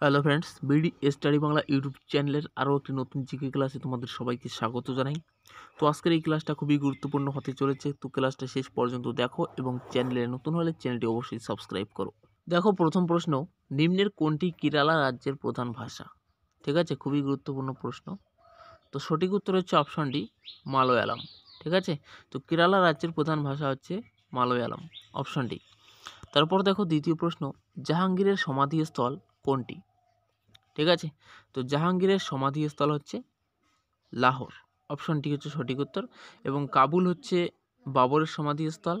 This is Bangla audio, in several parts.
Hello friends, BD study Bangla YouTube চ্যানেলের আরও একটি নতুন জিকে ক্লাসে তোমাদের সবাইকে স্বাগত জানাই। তো আজকের এই ক্লাসটা খুবই গুরুত্বপূর্ণ হতে চলেছে, তো ক্লাসটা শেষ পর্যন্ত দেখো এবং চ্যানেলে নতুন হলে চ্যানেলটি অবশ্যই সাবস্ক্রাইব করো। দেখো, প্রথম প্রশ্ন, নিম্নের কোনটি কেরালা রাজ্যের প্রধান ভাষা? ঠিক আছে, খুবই গুরুত্বপূর্ণ প্রশ্ন। তো সঠিক উত্তর হচ্ছে অপশন ডি, মালয়ালম। ঠিক আছে, তো কেরালা রাজ্যের প্রধান ভাষা হচ্ছে মালয়ালম, অপশন ডি। তারপর দেখো দ্বিতীয় প্রশ্ন, জাহাঙ্গীরের সমাধিস্থল কোনটি? ঠিক আছে, তো জাহাঙ্গীরের সমাধিস্থল হচ্ছে লাহোর, অপশন ডি হচ্ছে সঠিক উত্তর। এবং কাবুল হচ্ছে বাবরের সমাধিস্থল,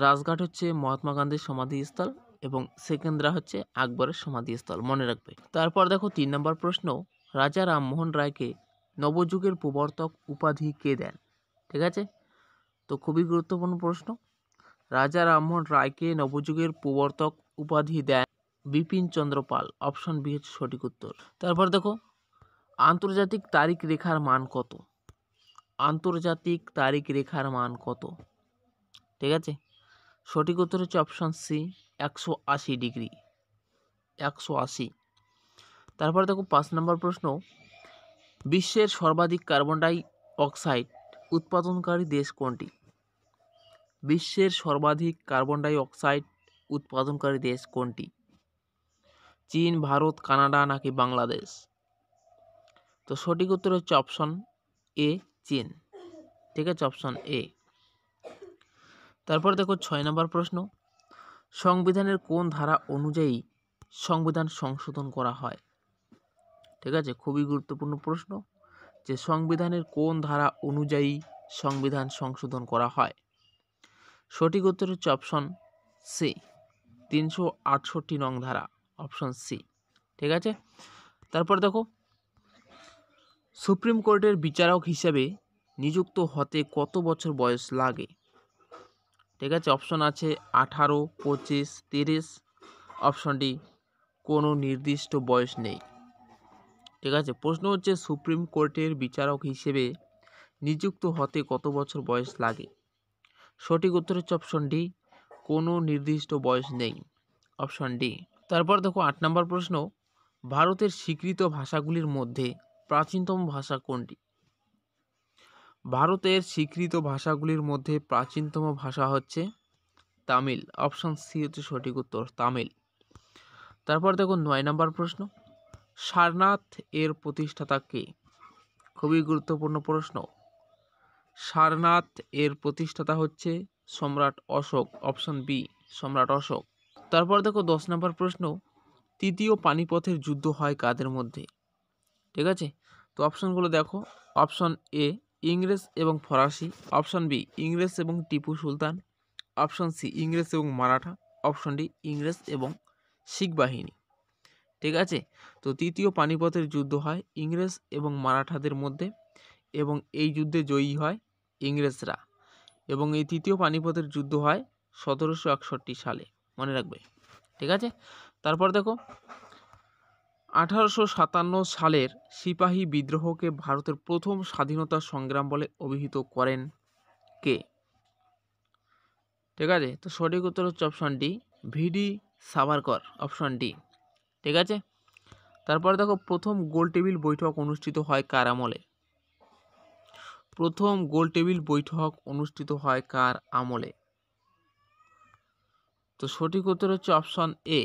রাজঘাট হচ্ছে মহাত্মা গান্ধীর সমাধিস্থল এবং সেকেন্দ্রা হচ্ছে আকবরের সমাধিস্থল, মনে রাখবে। তারপর দেখো 3 নম্বর প্রশ্ন, রাজা রামমোহন রায়কে নবযুগের প্রবর্তক উপাধি কে দেন? ঠিক আছে, তো খুবই গুরুত্বপূর্ণ প্রশ্ন। রাজা রামমোহন রায়কে নবযুগের প্রবর্তক উপাধি দেন বিপিন চন্দ্র পাল, অপশন বি হচ্ছে সঠিক উত্তর। তারপর দেখো, আন্তর্জাতিক তারিখ রেখার মান কত? আন্তর্জাতিক তারিখ রেখার মান কত? ঠিক আছে, সঠিক উত্তর হচ্ছে অপশন সি, 180 ডিগ্রি, 180। তারপর দেখো 5 নম্বর প্রশ্ন, বিশ্বের সর্বাধিক কার্বন ডাই অক্সাইড উৎপাদনকারী দেশ কোনটি? বিশ্বের সর্বাধিক কার্বন ডাই অক্সাইড উৎপাদনকারী দেশ কোনটি? চীন, ভারত, কানাডা নাকি বাংলাদেশ? তো সঠিক উত্তর হচ্ছে অপশন এ, চীন। ঠিক আছে, অপশন এ। তারপর দেখো 6 নম্বর প্রশ্ন, সংবিধানের কোন ধারা অনুযায়ী সংবিধান সংশোধন করা হয়? ঠিক আছে, খুবই গুরুত্বপূর্ণ প্রশ্ন, যে সংবিধানের কোন ধারা অনুযায়ী সংবিধান সংশোধন করা হয়? সঠিক উত্তর হচ্ছে অপশন সি, 368 নং ধারা, অপশন সি। ঠিক আছে, তারপর দেখো, সুপ্রিম কোর্টের বিচারক হিসেবে নিযুক্ত হতে কত বছর বয়স লাগে? ঠিক আছে, অপশন আছে 18, 25, 30, অপশন ডি কোনো নির্দিষ্ট বয়স নেই। ঠিক আছে, প্রশ্ন হচ্ছে সুপ্রিম কোর্টের বিচারক হিসেবে নিযুক্ত হতে কত বছর বয়স লাগে? সঠিক উত্তর হচ্ছে অপশন ডি, কোনো নির্দিষ্ট বয়স নেই, অপশন ডি। তারপর দেখো 8 নম্বর প্রশ্ন, ভারতের স্বীকৃত ভাষাগুলির মধ্যে প্রাচীনতম ভাষা কোনটি? ভারতের স্বীকৃত ভাষাগুলির মধ্যে প্রাচীনতম ভাষা হচ্ছে তামিল, অপশন সি হচ্ছে সঠিক উত্তর, তামিল। তারপর দেখো 9 নম্বর প্রশ্ন, সারনাথ এর প্রতিষ্ঠাতা কে? খুবই গুরুত্বপূর্ণ প্রশ্ন। সারনাথ এর প্রতিষ্ঠাতা হচ্ছে সম্রাট অশোক, অপশন বি, সম্রাট অশোক। তারপর দেখো 10 নম্বর প্রশ্ন, তৃতীয় পানিপথের যুদ্ধ হয় কাদের মধ্যে? ঠিক আছে, তো অপশনগুলো দেখো, অপশন এ ইংরেজ এবং ফরাসি, অপশন বি ইংরেজ এবং টিপু সুলতান, অপশন সি ইংরেজ এবং মারাঠা, অপশন ডি ইংরেজ এবং শিখ বাহিনী। ঠিক আছে, তো তৃতীয় পানিপথের যুদ্ধ হয় ইংরেজ এবং মারাঠাদের মধ্যে এবং এই যুদ্ধে জয়ী হয় ইংরেজরা, এবং এই তৃতীয় পানিপথের যুদ্ধ হয় 1761 সালে, মনে রাখবে। ঠিক আছে, তারপর দেখো 1857 সালের সিপাহী বিদ্রোহকে ভারতের প্রথম স্বাধীনতা সংগ্রাম বলে অভিহিত করেন কে? ঠিক আছে, তো সঠিক উত্তর হচ্ছে অপশন ডি, ভিডি সাভারকর, অপশন ডি। ঠিক আছে, তারপর দেখো প্রথম গোল টেবিল বৈঠক অনুষ্ঠিত হয় কার আমলে? প্রথম গোল টেবিল বৈঠক অনুষ্ঠিত হয় কার আমলে? তো সঠিক উত্তর হচ্ছে অপশন এ,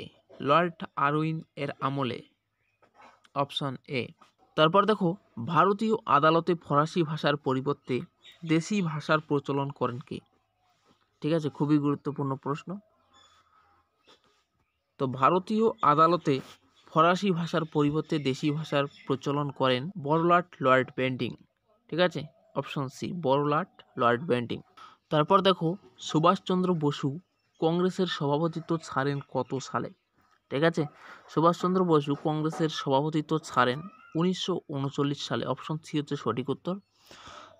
লর্ড আরউইন এর আমলে, অপশন এ। তারপর দেখো, ভারতীয় আদালতে ফরাসি ভাষার পরিবর্তে দেশি ভাষার প্রচলন করেন কে? ঠিক আছে, খুবই গুরুত্বপূর্ণ প্রশ্ন। তো ভারতীয় আদালতে ফরাসি ভাষার পরিবর্তে দেশি ভাষার প্রচলন করেন বড়লাট লর্ড বেন্টিং। ঠিক আছে, অপশন সি, বড়লাট লর্ড বেন্টিং। তারপর দেখো, সুভাষচন্দ্র বসু কংগ্রেসের সভাপতিত্ব ছাড়েন কত সালে? ঠিক আছে, সুভাষচন্দ্র বসু কংগ্রেসের সভাপতিত্ব ছাড়েন 1939 সালে, অপশন সি হচ্ছে সঠিক উত্তর।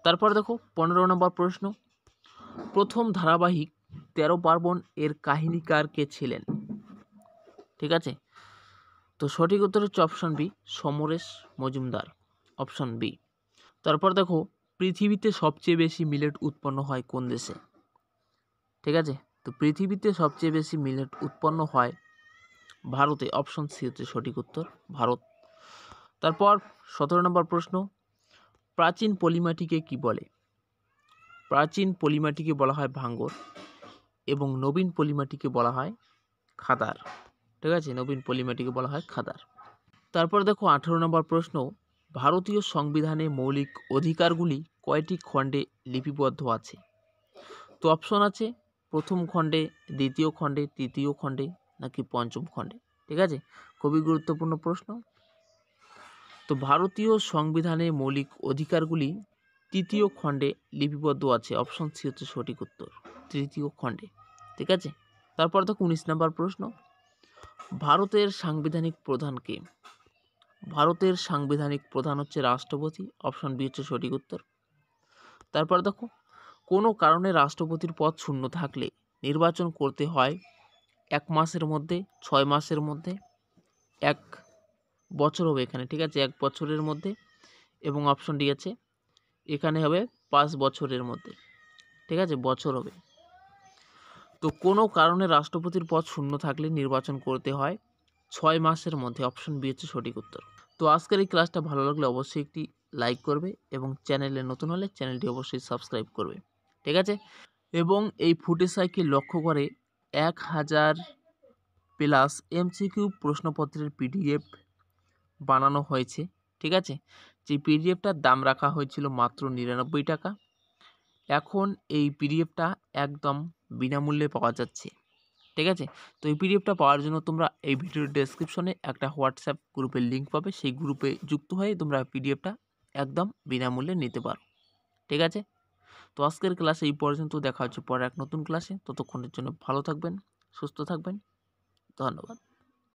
তারপর দেখো 15 নম্বর প্রশ্ন, প্রথম ধারাবাহিক 13 পার্বণ এর কাহিনীকার কে ছিলেন? ঠিক আছে, তো সঠিক উত্তর হচ্ছে option B, Samaresh Majumdar, option B. তারপর দেখো, পৃথিবীতে সবচেয়ে বেশি মিলেট উৎপন্ন হয় কোন দেশে? ঠিক আছে, তো পৃথিবীতে সবচেয়ে বেশি মিলেট উৎপন্ন হয় ভারতে, অপশন সি হচ্ছে সঠিক উত্তর, ভারত। তারপর 17 নম্বর প্রশ্ন, প্রাচীন পলিমাটিকে কি বলে? প্রাচীন পলিমাটিকে বলা হয় ভাঙ্গর এবং নবীন পলিমাটিকে বলা হয় খাদার। ঠিক আছে, নবীন পলিমাটিকে বলা হয় খাদার। তারপর দেখো 18 নম্বর প্রশ্ন, ভারতীয় সংবিধানে মৌলিক অধিকারগুলি কয়টি খণ্ডে লিপিবদ্ধ আছে? তো অপশন আছে প্রথম খণ্ডে, দ্বিতীয় খণ্ডে, তৃতীয় খণ্ডে নাকি পঞ্চম খণ্ডে। ঠিক আছে, খুবই গুরুত্বপূর্ণ প্রশ্ন। তো ভারতীয় সংবিধানে মৌলিক অধিকারগুলি তৃতীয় খণ্ডে লিপিবদ্ধ আছে, অপশন সি হচ্ছে সঠিক উত্তর, তৃতীয় খণ্ডে। ঠিক আছে, তারপর দেখো 19 নম্বর প্রশ্ন, ভারতের সাংবিধানিক প্রধান কে? ভারতের সাংবিধানিক প্রধান হচ্ছে রাষ্ট্রপতি, অপশন বি হচ্ছে সঠিক উত্তর। তারপর দেখো, কোনো কারণে রাষ্ট্রপতির পদ শূন্য থাকলে নির্বাচন করতে হয় 1 মাসের মধ্যে, 6 মাসের মধ্যে, 1 বছর হবে এখানে। ঠিক আছে, 1 বছরের মধ্যে, এবং অপশন ডি আছে এখানে হবে 5 বছরের মধ্যে। ঠিক আছে, বছর হবে। তো কোনো কারণে রাষ্ট্রপতির পদ শূন্য থাকলে নির্বাচন করতে হয় 6 মাসের মধ্যে, অপশন বি হচ্ছে সঠিক উত্তর। তো আজকের এই ক্লাসটা ভালো লাগলে অবশ্যই একটি লাইক করবে এবং চ্যানেলে নতুন হলে চ্যানেলটি অবশ্যই সাবস্ক্রাইব করবে। ঠিক আছে, এবং এই ফুটেসাইকে লক্ষ্য করে 1000 প্লাস এমসিকিউ প্রশ্নপত্রের পিডিএফ বানানো হয়েছে। ঠিক আছে, যে পিডিএফটার দাম রাখা হয়েছিল মাত্র 99 টাকা, এখন এই পিডিএফটা একদম বিনামূল্যে পাওয়া যাচ্ছে। ঠিক আছে, তো এই পিডিএফটা পাওয়ার জন্য তোমরা এই ভিডিওর ডেসক্রিপশনে একটা হোয়াটসঅ্যাপ গ্রুপের লিঙ্ক পাবে, সেই গ্রুপে যুক্ত হয়ে তোমরা পিডিএফটা একদম বিনামূল্যে নিতে পারো। ঠিক আছে, তো আজকের ক্লাসে এই পর্যন্ত, দেখা হচ্ছে পরে এক নতুন ক্লাসে। ততক্ষণের জন্য ভালো থাকবেন, সুস্থ থাকবেন, ধন্যবাদ।